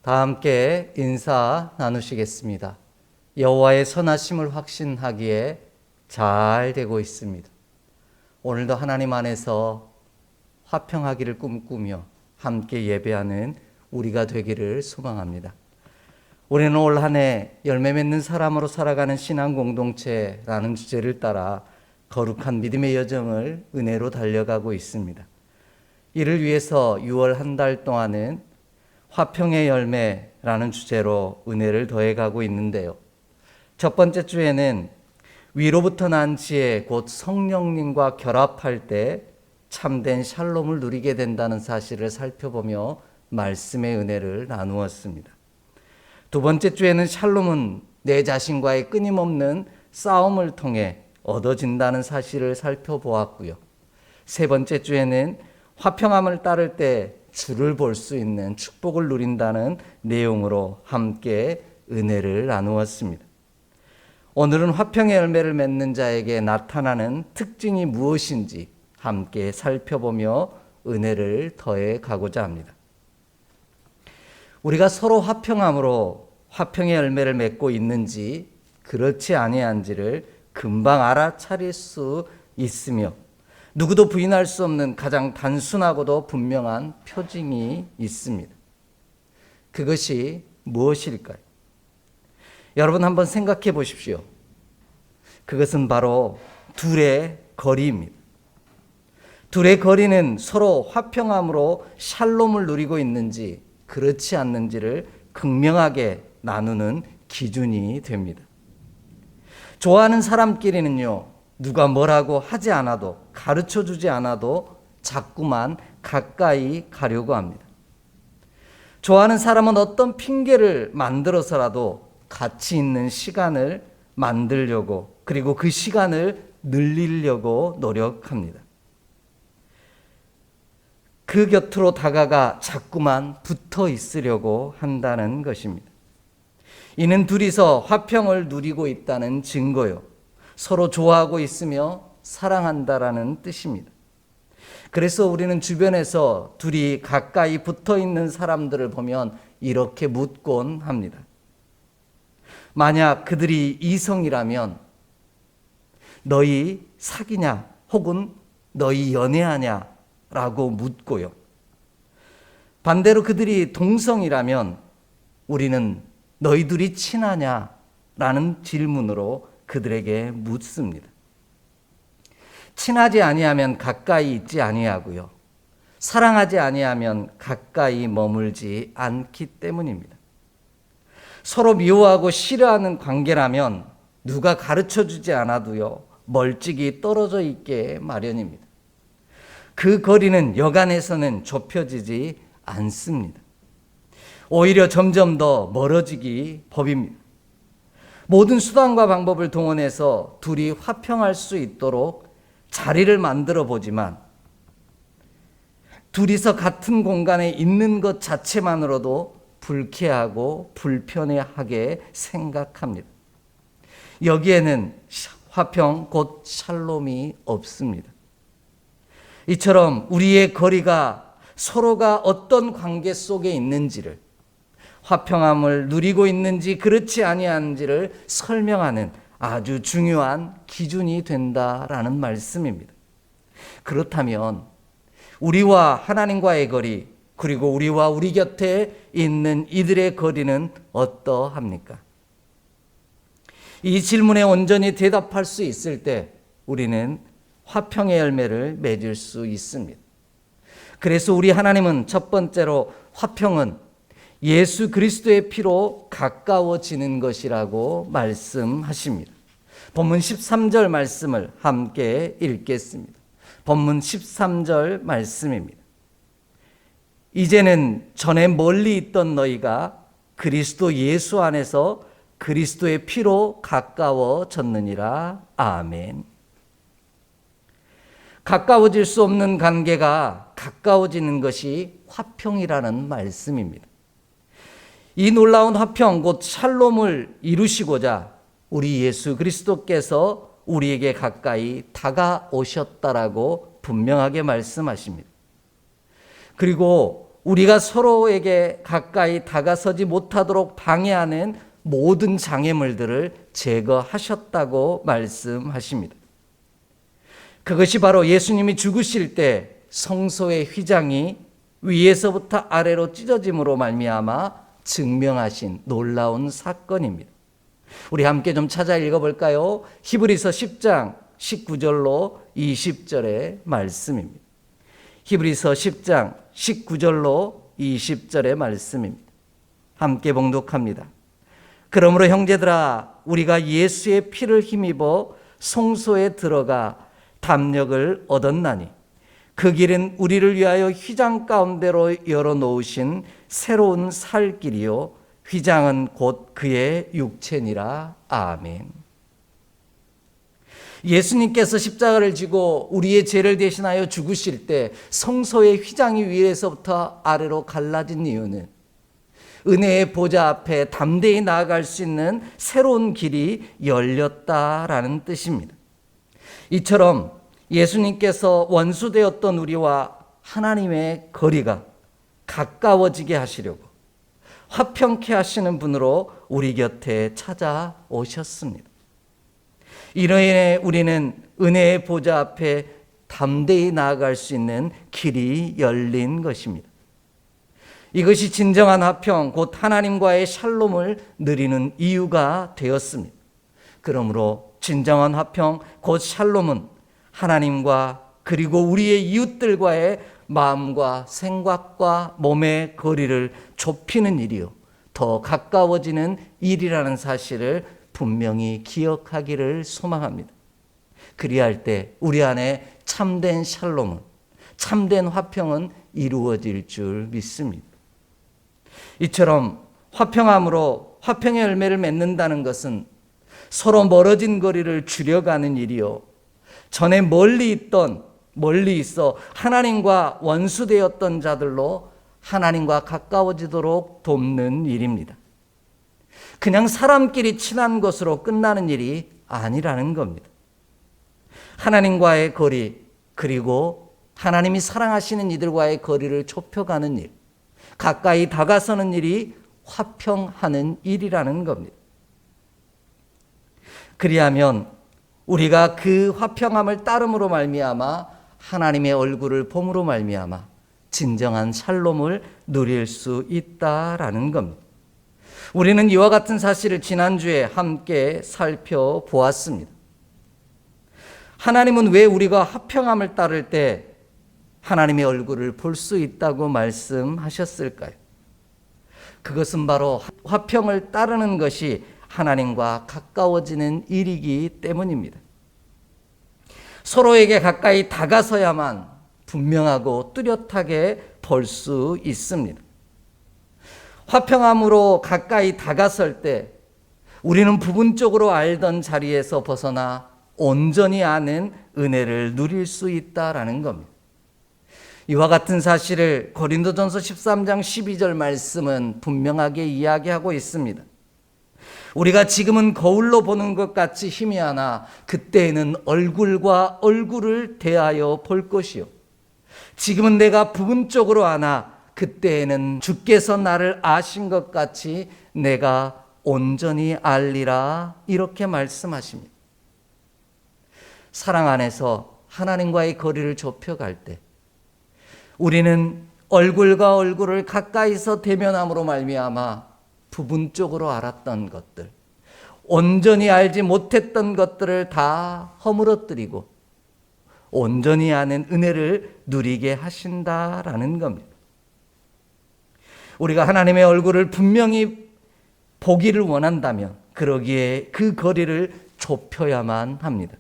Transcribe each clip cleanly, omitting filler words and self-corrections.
다 함께 인사 나누시겠습니다. 여호와의 선하심을 확신하기에 잘 되고 있습니다. 오늘도 하나님 안에서 화평하기를 꿈꾸며 함께 예배하는 우리가 되기를 소망합니다. 우리는 올 한 해 열매 맺는 사람으로 살아가는 신앙 공동체라는 주제를 따라 거룩한 믿음의 여정을 은혜로 달려가고 있습니다. 이를 위해서 6월 한 달 동안은 화평의 열매라는 주제로 은혜를 더해가고 있는데요. 첫 번째 주에는 위로부터 난 지혜 곧 성령님과 결합할 때 참된 샬롬을 누리게 된다는 사실을 살펴보며 말씀의 은혜를 나누었습니다. 두 번째 주에는 샬롬은 내 자신과의 끊임없는 싸움을 통해 얻어진다는 사실을 살펴보았고요. 세 번째 주에는 화평함을 따를 때 주를 볼 수 있는 축복을 누린다는 내용으로 함께 은혜를 나누었습니다. 오늘은 화평의 열매를 맺는 자에게 나타나는 특징이 무엇인지 함께 살펴보며 은혜를 더해 가고자 합니다. 우리가 서로 화평함으로 화평의 열매를 맺고 있는지 그렇지 아니한지를 금방 알아차릴 수 있으며 누구도 부인할 수 없는 가장 단순하고도 분명한 표징이 있습니다. 그것이 무엇일까요? 여러분 한번 생각해 보십시오. 그것은 바로 둘의 거리입니다. 둘의 거리는 서로 화평함으로 샬롬을 누리고 있는지 그렇지 않는지를 극명하게 나누는 기준이 됩니다. 좋아하는 사람끼리는요, 누가 뭐라고 하지 않아도 가르쳐 주지 않아도 자꾸만 가까이 가려고 합니다. 좋아하는 사람은 어떤 핑계를 만들어서라도 같이 있는 시간을 만들려고 그리고 그 시간을 늘리려고 노력합니다. 그 곁으로 다가가 자꾸만 붙어 있으려고 한다는 것입니다. 이는 둘이서 화평을 누리고 있다는 증거요. 서로 좋아하고 있으며 사랑한다라는 뜻입니다. 그래서 우리는 주변에서 둘이 가까이 붙어 있는 사람들을 보면 이렇게 묻곤 합니다. 만약 그들이 이성이라면 너희 사귀냐 혹은 너희 연애하냐 라고 묻고요. 반대로 그들이 동성이라면 우리는 너희 둘이 친하냐 라는 질문으로 그들에게 묻습니다. 친하지 아니하면 가까이 있지 아니하고요. 사랑하지 아니하면 가까이 머물지 않기 때문입니다. 서로 미워하고 싫어하는 관계라면 누가 가르쳐주지 않아도요, 멀찍이 떨어져 있게 마련입니다. 그 거리는 여간해서는 좁혀지지 않습니다. 오히려 점점 더 멀어지기 법입니다. 모든 수단과 방법을 동원해서 둘이 화평할 수 있도록 자리를 만들어 보지만 둘이서 같은 공간에 있는 것 자체만으로도 불쾌하고 불편해하게 생각합니다. 여기에는 화평 곧 샬롬이 없습니다. 이처럼 우리의 거리가 서로가 어떤 관계 속에 있는지를 화평함을 누리고 있는지 그렇지 아니한지를 설명하는 아주 중요한 기준이 된다라는 말씀입니다. 그렇다면 우리와 하나님과의 거리 그리고 우리와 우리 곁에 있는 이들의 거리는 어떠합니까? 이 질문에 온전히 대답할 수 있을 때 우리는 화평의 열매를 맺을 수 있습니다. 그래서 우리 하나님은 첫 번째로 화평은 예수 그리스도의 피로 가까워지는 것이라고 말씀하십니다. 본문 13절 말씀을 함께 읽겠습니다. 본문 13절 말씀입니다. 이제는 전에 멀리 있던 너희가 그리스도 예수 안에서 그리스도의 피로 가까워졌느니라. 아멘. 가까워질 수 없는 관계가 가까워지는 것이 화평이라는 말씀입니다. 이 놀라운 화평 곧 샬롬을 이루시고자 우리 예수 그리스도께서 우리에게 가까이 다가오셨다라고 분명하게 말씀하십니다. 그리고 우리가 서로에게 가까이 다가서지 못하도록 방해하는 모든 장애물들을 제거하셨다고 말씀하십니다. 그것이 바로 예수님이 죽으실 때 성소의 휘장이 위에서부터 아래로 찢어짐으로 말미암아 증명하신 놀라운 사건입니다. 우리 함께 좀 찾아 읽어볼까요? 히브리서 10장 19절로 20절의 말씀입니다. 히브리서 10장 19절로 20절의 말씀입니다. 함께 봉독합니다. 그러므로 형제들아, 우리가 예수의 피를 힘입어 성소에 들어가 담력을 얻었나니 그 길은 우리를 위하여 휘장 가운데로 열어놓으신 새로운 살 길이요 휘장은 곧 그의 육체니라. 아멘. 예수님께서 십자가를 지고 우리의 죄를 대신하여 죽으실 때 성소의 휘장이 위에서부터 아래로 갈라진 이유는 은혜의 보좌 앞에 담대히 나아갈 수 있는 새로운 길이 열렸다라는 뜻입니다. 이처럼 예수님께서 원수되었던 우리와 하나님의 거리가 가까워지게 하시려고 화평케 하시는 분으로 우리 곁에 찾아오셨습니다. 이로 인해 우리는 은혜의 보좌 앞에 담대히 나아갈 수 있는 길이 열린 것입니다. 이것이 진정한 화평, 곧 하나님과의 샬롬을 누리는 이유가 되었습니다. 그러므로 진정한 화평, 곧 샬롬은 하나님과 그리고 우리의 이웃들과의 마음과 생각과 몸의 거리를 좁히는 일이요, 더 가까워지는 일이라는 사실을 분명히 기억하기를 소망합니다. 그리할 때 우리 안에 참된 샬롬은, 참된 화평은 이루어질 줄 믿습니다. 이처럼 화평함으로 화평의 열매를 맺는다는 것은 서로 멀어진 거리를 줄여가는 일이요, 전에 멀리 있어 하나님과 원수되었던 자들로 하나님과 가까워지도록 돕는 일입니다. 그냥 사람끼리 친한 것으로 끝나는 일이 아니라는 겁니다. 하나님과의 거리, 그리고 하나님이 사랑하시는 이들과의 거리를 좁혀가는 일, 가까이 다가서는 일이 화평하는 일이라는 겁니다. 그리하면 우리가 그 화평함을 따름으로 말미암아 하나님의 얼굴을 봄으로 말미암아 진정한 샬롬을 누릴 수 있다라는 겁니다. 우리는 이와 같은 사실을 지난주에 함께 살펴보았습니다. 하나님은 왜 우리가 화평함을 따를 때 하나님의 얼굴을 볼 수 있다고 말씀하셨을까요? 그것은 바로 화평을 따르는 것이 하나님과 가까워지는 일이기 때문입니다. 서로에게 가까이 다가서야만 분명하고 뚜렷하게 볼 수 있습니다. 화평함으로 가까이 다가설 때 우리는 부분적으로 알던 자리에서 벗어나 온전히 아는 은혜를 누릴 수 있다라는 겁니다. 이와 같은 사실을 고린도전서 13장 12절 말씀은 분명하게 이야기하고 있습니다. 우리가 지금은 거울로 보는 것 같이 희미하나 그때에는 얼굴과 얼굴을 대하여 볼 것이요, 지금은 내가 부분적으로 아나 그때에는 주께서 나를 아신 것 같이 내가 온전히 알리라, 이렇게 말씀하십니다. 사랑 안에서 하나님과의 거리를 좁혀갈 때 우리는 얼굴과 얼굴을 가까이서 대면함으로 말미암아 부분적으로 알았던 것들, 온전히 알지 못했던 것들을 다 허물어뜨리고 온전히 아는 은혜를 누리게 하신다라는 겁니다. 우리가 하나님의 얼굴을 분명히 보기를 원한다면 그러기에 그 거리를 좁혀야만 합니다.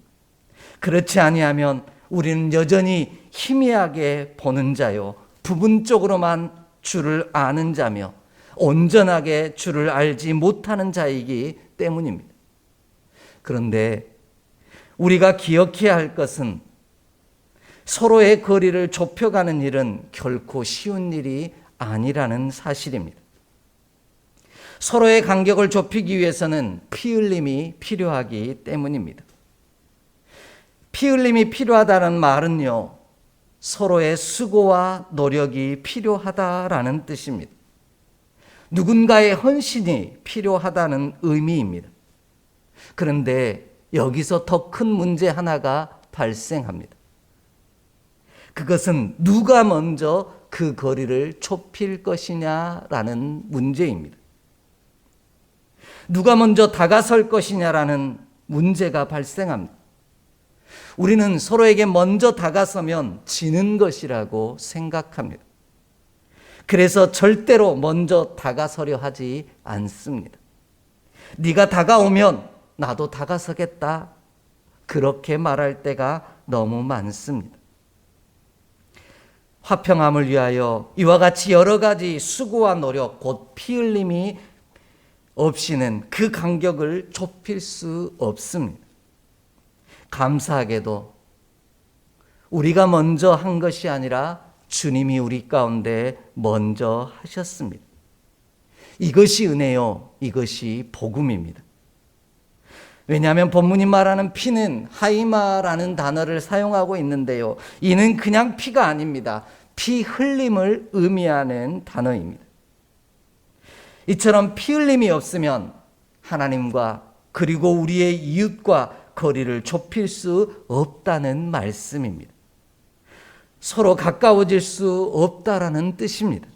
그렇지 아니하면 우리는 여전히 희미하게 보는 자요, 부분적으로만 주를 아는 자며 온전하게 주를 알지 못하는 자이기 때문입니다. 그런데 우리가 기억해야 할 것은 서로의 거리를 좁혀가는 일은 결코 쉬운 일이 아니라는 사실입니다. 서로의 간격을 좁히기 위해서는 피 흘림이 필요하기 때문입니다. 피 흘림이 필요하다는 말은요, 서로의 수고와 노력이 필요하다라는 뜻입니다. 누군가의 헌신이 필요하다는 의미입니다. 그런데 여기서 더 큰 문제 하나가 발생합니다. 그것은 누가 먼저 그 거리를 좁힐 것이냐라는 문제입니다. 누가 먼저 다가설 것이냐라는 문제가 발생합니다. 우리는 서로에게 먼저 다가서면 지는 것이라고 생각합니다. 그래서 절대로 먼저 다가서려 하지 않습니다. 네가 다가오면 나도 다가서겠다. 그렇게 말할 때가 너무 많습니다. 화평함을 위하여 이와 같이 여러 가지 수고와 노력, 곧 피 흘림이 없이는 그 간격을 좁힐 수 없습니다. 감사하게도 우리가 먼저 한 것이 아니라 주님이 우리 가운데 먼저 하셨습니다. 이것이 은혜요, 이것이 복음입니다. 왜냐하면 본문이 말하는 피는 하이마라는 단어를 사용하고 있는데요, 이는 그냥 피가 아닙니다. 피 흘림을 의미하는 단어입니다. 이처럼 피 흘림이 없으면 하나님과 그리고 우리의 이웃과 거리를 좁힐 수 없다는 말씀입니다. 서로 가까워질 수 없다라는 뜻입니다.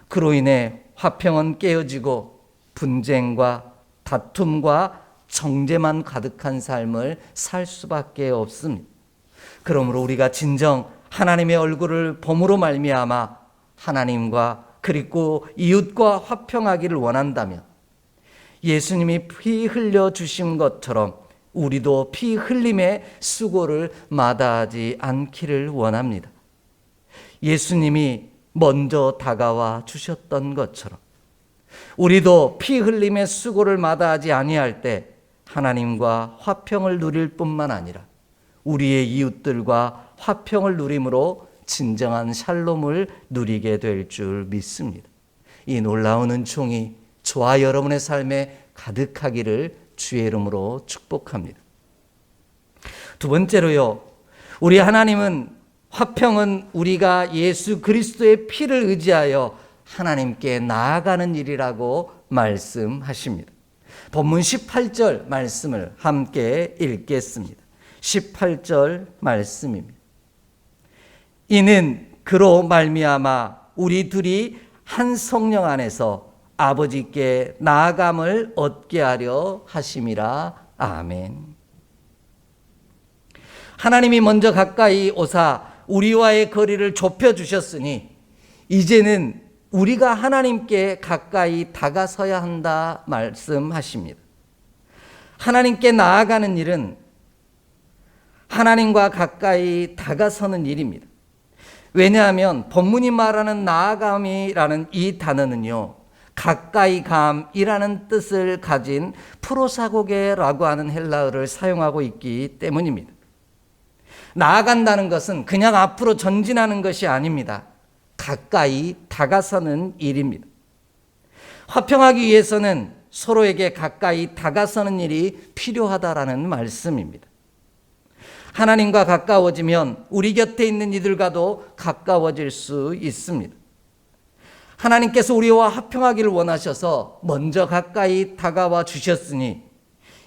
그로 인해 화평은 깨어지고 분쟁과 다툼과 정죄만 가득한 삶을 살 수밖에 없습니다. 그러므로 우리가 진정 하나님의 얼굴을 봄으로 말미암아 하나님과 그리고 이웃과 화평하기를 원한다면 예수님이 피 흘려 주신 것처럼 우리도 피 흘림의 수고를 마다하지 않기를 원합니다. 예수님이 먼저 다가와 주셨던 것처럼 우리도 피 흘림의 수고를 마다하지 아니할 때 하나님과 화평을 누릴 뿐만 아니라 우리의 이웃들과 화평을 누림으로 진정한 샬롬을 누리게 될 줄 믿습니다. 이 놀라운 은총이 저와 여러분의 삶에 가득하기를 주의 이름으로 축복합니다. 두 번째로요, 우리 하나님은 화평은 우리가 예수 그리스도의 피를 의지하여 하나님께 나아가는 일이라고 말씀하십니다. 본문 18절 말씀을 함께 읽겠습니다. 18절 말씀입니다. 이는 그로 말미암아 우리 둘이 한 성령 안에서 아버지께 나아감을 얻게 하려 하심이라. 아멘. 하나님이 먼저 가까이 오사 우리와의 거리를 좁혀주셨으니 이제는 우리가 하나님께 가까이 다가서야 한다 말씀하십니다. 하나님께 나아가는 일은 하나님과 가까이 다가서는 일입니다. 왜냐하면 본문이 말하는 나아감이라는 이 단어는요, 가까이 감이라는 뜻을 가진 프로사고게라고 하는 헬라어를 사용하고 있기 때문입니다. 나아간다는 것은 그냥 앞으로 전진하는 것이 아닙니다. 가까이 다가서는 일입니다. 화평하기 위해서는 서로에게 가까이 다가서는 일이 필요하다라는 말씀입니다. 하나님과 가까워지면 우리 곁에 있는 이들과도 가까워질 수 있습니다. 하나님께서 우리와 화평하기를 원하셔서 먼저 가까이 다가와 주셨으니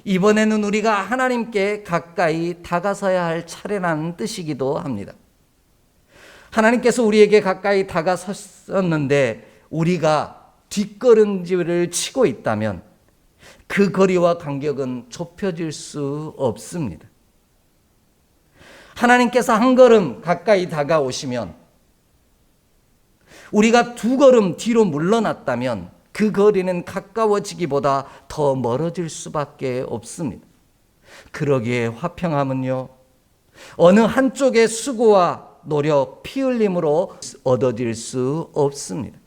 이번에는 우리가 하나님께 가까이 다가서야 할 차례라는 뜻이기도 합니다. 하나님께서 우리에게 가까이 다가섰는데 우리가 뒷걸음질을 치고 있다면 그 거리와 간격은 좁혀질 수 없습니다. 하나님께서 한 걸음 가까이 다가오시면 우리가 두 걸음 뒤로 물러났다면 그 거리는 가까워지기보다 더 멀어질 수밖에 없습니다. 그러기에 화평함은요, 어느 한쪽의 수고와 노력, 피 흘림으로 얻어질 수 없습니다.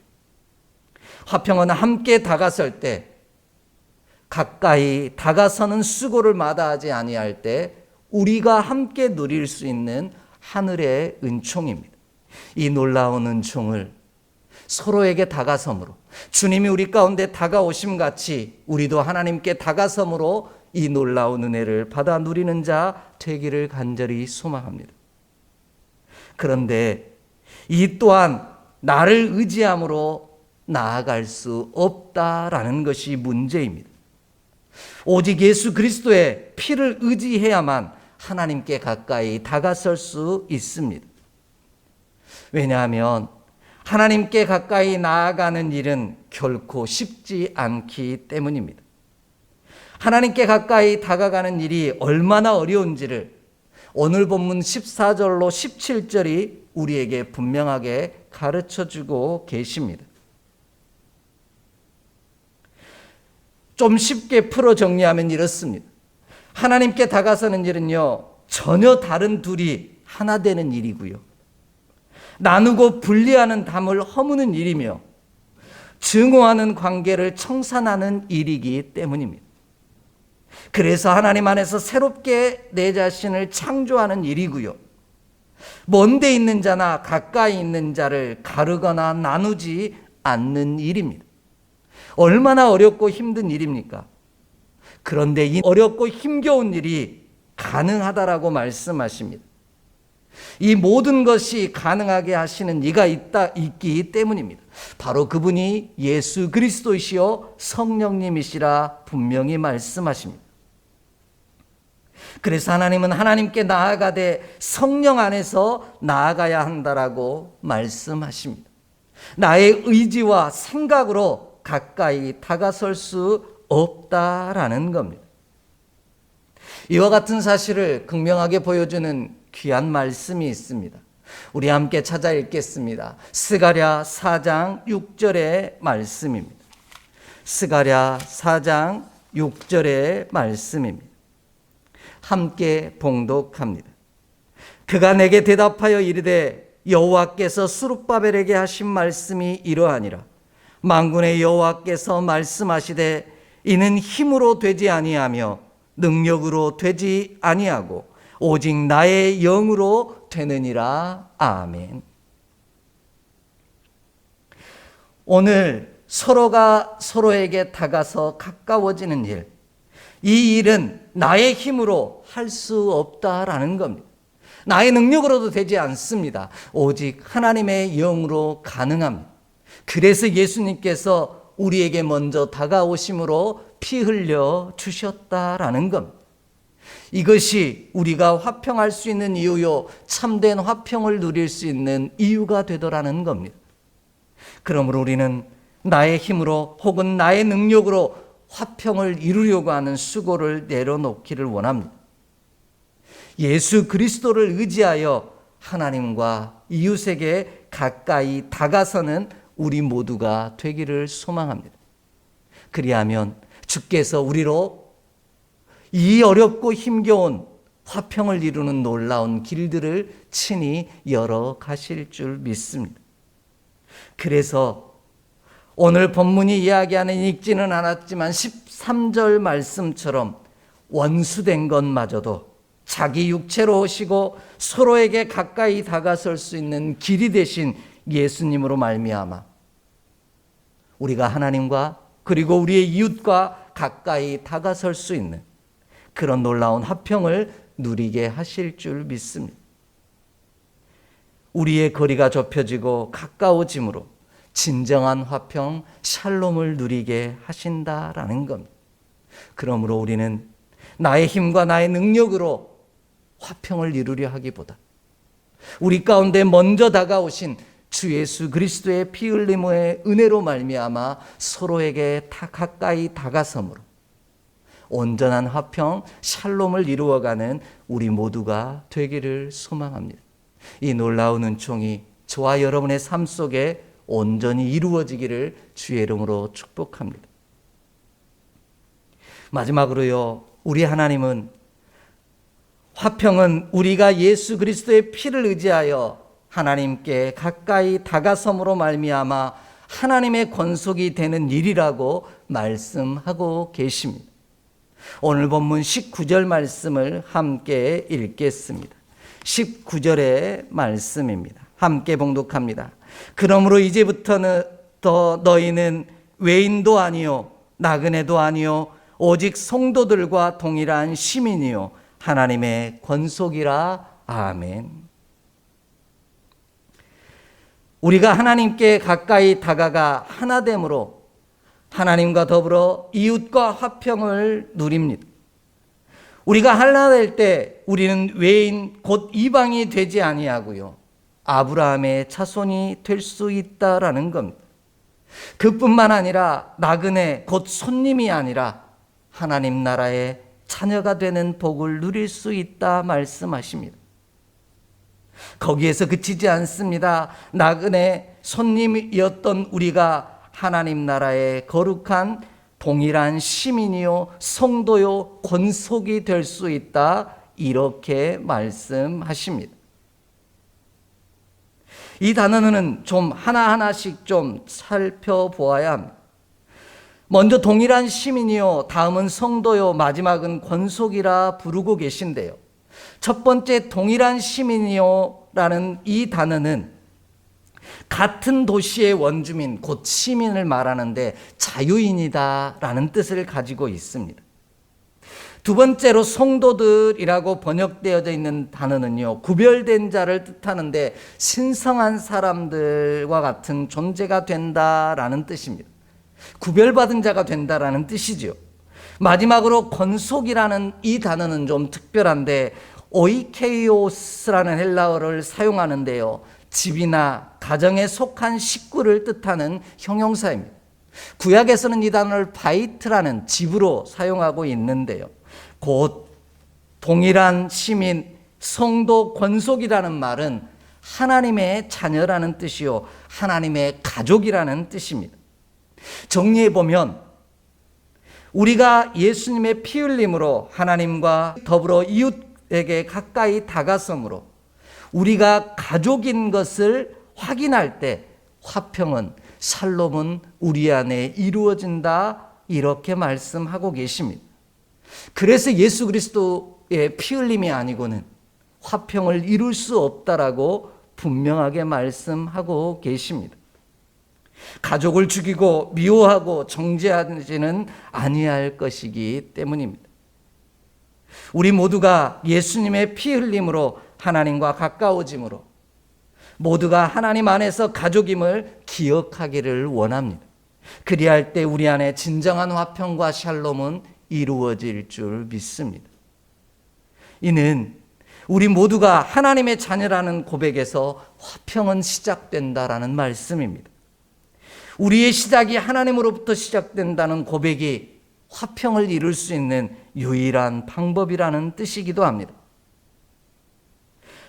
화평은 함께 다가설 때, 가까이 다가서는 수고를 마다하지 아니할 때 우리가 함께 누릴 수 있는 하늘의 은총입니다. 이 놀라운 은총을 서로에게 다가섬으로 주님이 우리 가운데 다가오심 같이 우리도 하나님께 다가섬으로 이 놀라운 은혜를 받아 누리는 자 되기를 간절히 소망합니다. 그런데 이 또한 나를 의지함으로 나아갈 수 없다라는 것이 문제입니다. 오직 예수 그리스도의 피를 의지해야만 하나님께 가까이 다가설 수 있습니다. 왜냐하면 하나님께 가까이 나아가는 일은 결코 쉽지 않기 때문입니다. 하나님께 가까이 다가가는 일이 얼마나 어려운지를 오늘 본문 14절로 17절이 우리에게 분명하게 가르쳐주고 계십니다. 좀 쉽게 풀어 정리하면 이렇습니다. 하나님께 다가서는 일은요, 전혀 다른 둘이 하나 되는 일이고요, 나누고 분리하는 담을 허무는 일이며 증오하는 관계를 청산하는 일이기 때문입니다. 그래서 하나님 안에서 새롭게 내 자신을 창조하는 일이고요, 먼데 있는 자나 가까이 있는 자를 가르거나 나누지 않는 일입니다. 얼마나 어렵고 힘든 일입니까? 그런데 이 어렵고 힘겨운 일이 가능하다라고 말씀하십니다. 이 모든 것이 가능하게 하시는 이가 있기 때문입니다. 바로 그분이 예수 그리스도이시요 성령님이시라 분명히 말씀하십니다. 그래서 하나님은 하나님께 나아가되 성령 안에서 나아가야 한다라고 말씀하십니다. 나의 의지와 생각으로 가까이 다가설 수 없다라는 겁니다. 이와 같은 사실을 극명하게 보여주는 귀한 말씀이 있습니다. 우리 함께 찾아 읽겠습니다. 스가랴 4장 6절의 말씀입니다. 스가랴 4장 6절의 말씀입니다. 함께 봉독합니다. 그가 내게 대답하여 이르되 여호와께서 스룹바벨에게 하신 말씀이 이러하니라. 만군의 여호와께서 말씀하시되 이는 힘으로 되지 아니하며 능력으로 되지 아니하고 오직 나의 영으로 되느니라. 아멘. 오늘 서로가 서로에게 다가서 가까워지는 일, 이 일은 나의 힘으로 할 수 없다라는 겁니다. 나의 능력으로도 되지 않습니다. 오직 하나님의 영으로 가능합니다. 그래서 예수님께서 우리에게 먼저 다가오심으로 피 흘려 주셨다라는 겁니다. 이것이 우리가 화평할 수 있는 이유요, 참된 화평을 누릴 수 있는 이유가 되더라는 겁니다. 그러므로 우리는 나의 힘으로 혹은 나의 능력으로 화평을 이루려고 하는 수고를 내려놓기를 원합니다. 예수 그리스도를 의지하여 하나님과 이웃에게 가까이 다가서는 우리 모두가 되기를 소망합니다. 그리하면 주께서 우리로 이 어렵고 힘겨운 화평을 이루는 놀라운 길들을 친히 열어 가실 줄 믿습니다. 그래서 오늘 본문이 이야기하는 읽지는 않았지만 13절 말씀처럼 원수된 것마저도 자기 육체로 오시고 서로에게 가까이 다가설 수 있는 길이 되신 예수님으로 말미암아 우리가 하나님과 그리고 우리의 이웃과 가까이 다가설 수 있는 그런 놀라운 화평을 누리게 하실 줄 믿습니다. 우리의 거리가 좁혀지고 가까워짐으로 진정한 화평, 샬롬을 누리게 하신다라는 겁니다. 그러므로 우리는 나의 힘과 나의 능력으로 화평을 이루려 하기보다 우리 가운데 먼저 다가오신 주 예수 그리스도의 피 흘림의 은혜로 말미암아 서로에게 가까이 다가섬으로 온전한 화평, 샬롬을 이루어가는 우리 모두가 되기를 소망합니다. 이 놀라운 은총이 저와 여러분의 삶 속에 온전히 이루어지기를 주의 이름으로 축복합니다. 마지막으로요, 우리 하나님은 화평은 우리가 예수 그리스도의 피를 의지하여 하나님께 가까이 다가섬으로 말미암아 하나님의 권속이 되는 일이라고 말씀하고 계십니다. 오늘 본문 19절 말씀을 함께 읽겠습니다. 19절의 말씀입니다. 함께 봉독합니다. 그러므로 이제부터는 더 너희는 외인도 아니요 나그네도 아니요 오직 성도들과 동일한 시민이요 하나님의 권속이라. 아멘. 우리가 하나님께 가까이 다가가 하나됨으로 하나님과 더불어 이웃과 화평을 누립니다. 우리가 하나 될 때 우리는 외인 곧 이방이 되지 아니하고요, 아브라함의 자손이 될 수 있다라는 겁니다. 그뿐만 아니라 나그네 곧 손님이 아니라 하나님 나라의 자녀가 되는 복을 누릴 수 있다 말씀하십니다. 거기에서 그치지 않습니다. 나그네 손님이었던 우리가 하나님 나라의 거룩한 동일한 시민이요 성도요 권속이 될 수 있다, 이렇게 말씀하십니다. 이 단어는 좀 하나하나씩 좀 살펴보아야 합니다. 먼저 동일한 시민이요, 다음은 성도요, 마지막은 권속이라 부르고 계신데요, 첫 번째 동일한 시민이요 라는 이 단어는 같은 도시의 원주민 곧 시민을 말하는데 자유인이다 라는 뜻을 가지고 있습니다. 두 번째로 성도들이라고 번역되어져 있는 단어는요, 구별된 자를 뜻하는데 신성한 사람들과 같은 존재가 된다라는 뜻입니다. 구별받은 자가 된다라는 뜻이죠. 마지막으로 권속이라는 이 단어는 좀 특별한데 오이케이오스라는 헬라어를 사용하는데요, 집이나 가정에 속한 식구를 뜻하는 형용사입니다. 구약에서는 이 단어를 바이트라는 집으로 사용하고 있는데요, 곧 동일한 시민, 성도, 권속이라는 말은 하나님의 자녀라는 뜻이요, 하나님의 가족이라는 뜻입니다. 정리해보면 우리가 예수님의 피 흘림으로 하나님과 더불어 이웃에게 가까이 다가섬으로 우리가 가족인 것을 확인할 때 화평은, 샬롬은 우리 안에 이루어진다, 이렇게 말씀하고 계십니다. 그래서 예수 그리스도의 피 흘림이 아니고는 화평을 이룰 수 없다라고 분명하게 말씀하고 계십니다. 가족을 죽이고 미워하고 정죄하지는 아니할 것이기 때문입니다. 우리 모두가 예수님의 피 흘림으로 하나님과 가까워짐으로 모두가 하나님 안에서 가족임을 기억하기를 원합니다. 그리할 때 우리 안에 진정한 화평과 샬롬은 이루어질 줄 믿습니다. 이는 우리 모두가 하나님의 자녀라는 고백에서 화평은 시작된다라는 말씀입니다. 우리의 시작이 하나님으로부터 시작된다는 고백이 화평을 이룰 수 있는 유일한 방법이라는 뜻이기도 합니다.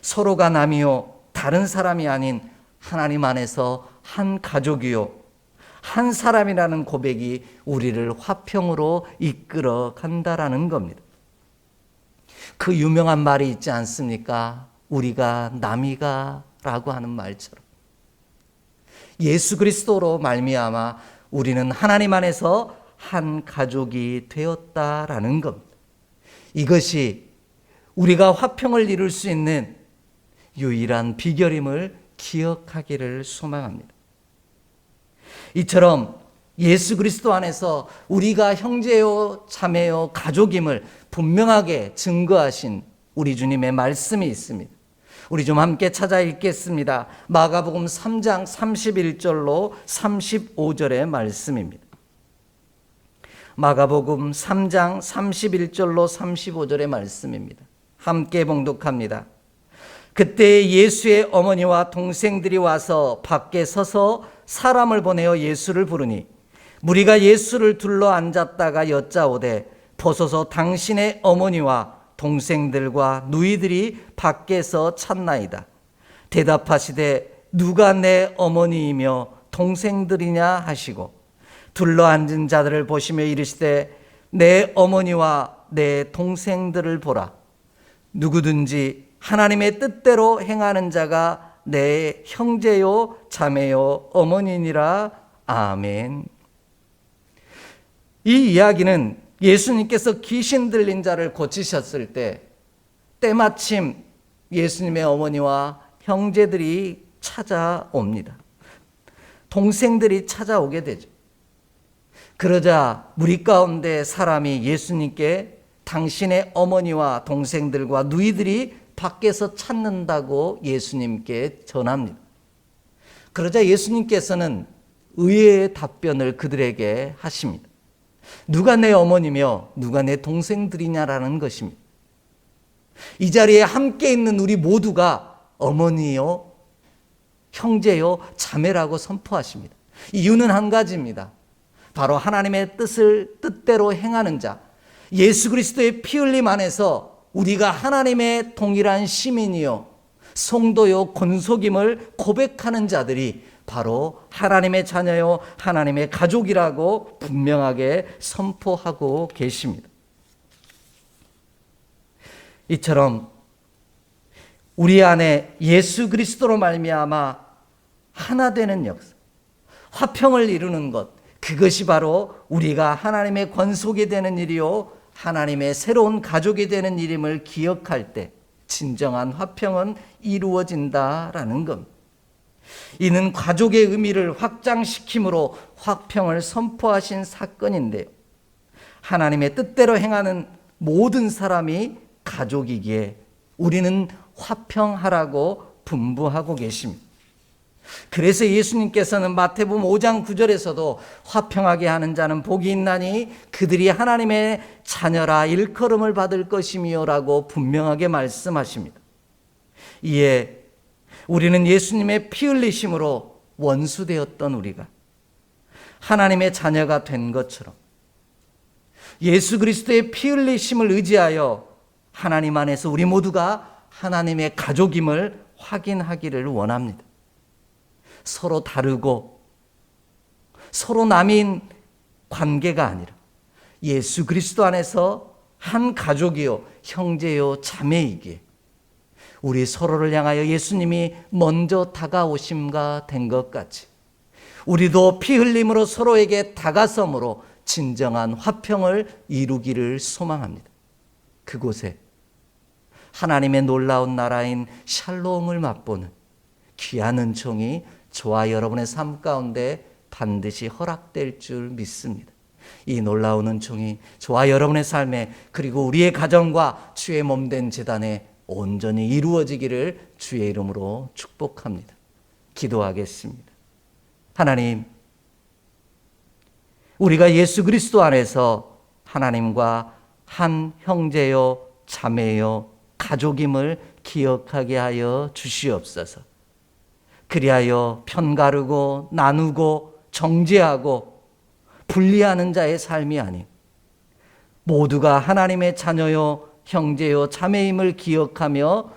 서로가 남이요 다른 사람이 아닌 하나님 안에서 한 가족이요 한 사람이라는 고백이 우리를 화평으로 이끌어 간다라는 겁니다. 그 유명한 말이 있지 않습니까? 우리가 남이가 라고 하는 말처럼 예수 그리스도로 말미암아 우리는 하나님 안에서 한 가족이 되었다라는 겁니다. 이것이 우리가 화평을 이룰 수 있는 유일한 비결임을 기억하기를 소망합니다. 이처럼 예수 그리스도 안에서 우리가 형제요 자매요 가족임을 분명하게 증거하신 우리 주님의 말씀이 있습니다. 우리 좀 함께 찾아 읽겠습니다. 마가복음 3장 31절로 35절의 말씀입니다. 마가복음 3장 31절로 35절의 말씀입니다. 함께 봉독합니다. 그때 예수의 어머니와 동생들이 와서 밖에 서서 사람을 보내어 예수를 부르니 무리가 예수를 둘러 앉았다가 여짜오되 벗어서 당신의 어머니와 동생들과 누이들이 밖에서 찾나이다. 대답하시되 누가 내 어머니이며 동생들이냐 하시고 둘러 앉은 자들을 보시며 이르시되 내 어머니와 내 동생들을 보라. 누구든지 하나님의 뜻대로 행하는 자가 내 형제요 자매요 어머니니라. 아멘. 이 이야기는 예수님께서 귀신 들린 자를 고치셨을 때 때마침 예수님의 어머니와 형제들이 찾아옵니다. 동생들이 찾아오게 되죠. 그러자 무리 가운데 사람이 예수님께 당신의 어머니와 동생들과 누이들이 밖에서 찾는다고 예수님께 전합니다. 그러자 예수님께서는 의외의 답변을 그들에게 하십니다. 누가 내 어머니며 누가 내 동생들이냐라는 것입니다. 이 자리에 함께 있는 우리 모두가 어머니요, 형제요, 자매라고 선포하십니다. 이유는 한 가지입니다. 바로 하나님의 뜻대로 행하는 자, 예수 그리스도의 피 흘림 안에서 우리가 하나님의 동일한 시민이요, 성도요, 권속임을 고백하는 자들이 바로 하나님의 자녀요, 하나님의 가족이라고 분명하게 선포하고 계십니다. 이처럼 우리 안에 예수 그리스도로 말미암아 하나 되는 역사, 화평을 이루는 것, 그것이 바로 우리가 하나님의 권속이 되는 일이요, 하나님의 새로운 가족이 되는 일임을 기억할 때 진정한 화평은 이루어진다라는 겁니다. 이는 가족의 의미를 확장시킴으로 화평을 선포하신 사건인데요, 하나님의 뜻대로 행하는 모든 사람이 가족이기에 우리는 화평하라고 분부하고 계십니다. 그래서 예수님께서는 마태복음 5장 9절에서도 화평하게 하는 자는 복이 있나니 그들이 하나님의 자녀라 일컬음을 받을 것이며 라고 분명하게 말씀하십니다. 이에 우리는 예수님의 피 흘리심으로 원수되었던 우리가 하나님의 자녀가 된 것처럼 예수 그리스도의 피 흘리심을 의지하여 하나님 안에서 우리 모두가 하나님의 가족임을 확인하기를 원합니다. 서로 다르고 서로 남인 관계가 아니라 예수 그리스도 안에서 한 가족이요, 형제요, 자매이기에 우리 서로를 향하여 예수님이 먼저 다가오심과 된 것 같이 우리도 피 흘림으로 서로에게 다가섬으로 진정한 화평을 이루기를 소망합니다. 그곳에 하나님의 놀라운 나라인 샬롬을 맛보는 귀한 은총이 저와 여러분의 삶 가운데 반드시 허락될 줄 믿습니다. 이 놀라운 은총이 저와 여러분의 삶에, 그리고 우리의 가정과 주의 몸된 제단에 온전히 이루어지기를 주의 이름으로 축복합니다. 기도하겠습니다. 하나님, 우리가 예수 그리스도 안에서 하나님과 한 형제요, 자매요, 가족임을 기억하게 하여 주시옵소서. 그리하여 편가르고 나누고 정죄하고 분리하는 자의 삶이 아닌 모두가 하나님의 자녀요, 형제요, 자매임을 기억하며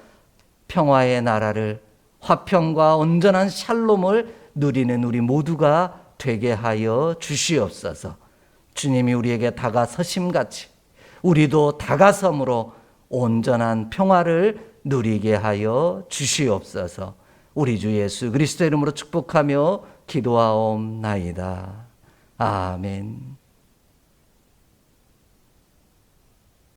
평화의 나라를, 화평과 온전한 샬롬을 누리는 우리 모두가 되게 하여 주시옵소서. 주님이 우리에게 다가서심같이 우리도 다가섬으로 온전한 평화를 누리게 하여 주시옵소서. 우리 주 예수 그리스도 이름으로 축복하며 기도하옵나이다. 아멘.